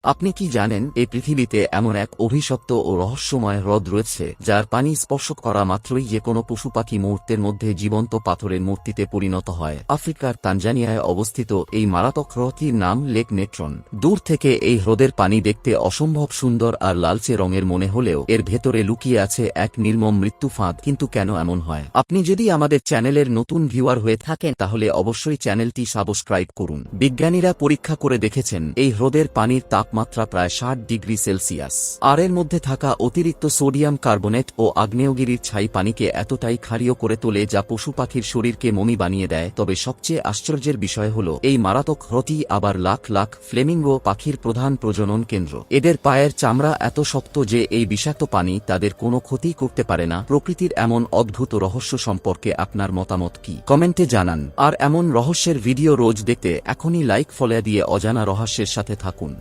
আপনি কি জানেন এই পৃথিবীতে এমন এক অভিশপ্ত ও রহস্যময় হ্রদ রয়েছে যার পানি স্পর্শ করা মাত্রই যে কোনো পশু পাখি মুহূর্তের মধ্যে জীবন্ত পাথরের মূর্তিতে পরিণত হয়। আফ্রিকার তানজানিয়ায় অবস্থিত এই মারাত্মক হ্রদটির নাম লেক নেট্রন। দূর থেকে এই হ্রদের পানি দেখতে অসম্ভব সুন্দর আর লালচে রঙের মনে হলেও এর ভেতরে লুকিয়ে আছে এক নির্মম মৃত্যু ফাঁদ। কিন্তু কেন এমন হয়? আপনি যদি আমাদের চ্যানেলের নতুন ভিউয়ার হয়ে থাকেন তাহলে অবশ্যই চ্যানেলটি সাবস্ক্রাইব করুন। বিজ্ঞানীরা পরীক্ষা করে দেখেছেন এই হ্রদের পানির তাপমাত্রা প্রায় ৬০ ডিগ্রি সেলসিয়াস, আর এর মধ্যে থাকা অতিরিক্ত সোডিয়াম কার্বনেট ও আগ্নেয়গিরির ছাই পানিকে এতটাই ক্ষারীয় করে তোলে যা পশু পাখির শরীরকে মমি বানিয়ে দেয়। তবে সবচেয়ে আশ্চর্যের বিষয় হল এই মারাত্মক হ্রদটি আবার লাখ লাখ ফ্লেমিঙ্গো পাখির প্রধান প্রজনন কেন্দ্র। এদের পায়ের চামড়া এত শক্ত যে এই বিষাক্ত পানি তাদের কোনো ক্ষতি করতে পারে না। প্রকৃতির এমন অদ্ভুত রহস্য সম্পর্কে আপনার মতামত কি? কমেন্টে জানান। আর এমন রহস্যের ভিডিও রোজ দেখতে এখনই লাইক ফলো দিয়ে অজানা রহস্যের সাথে থাকুন।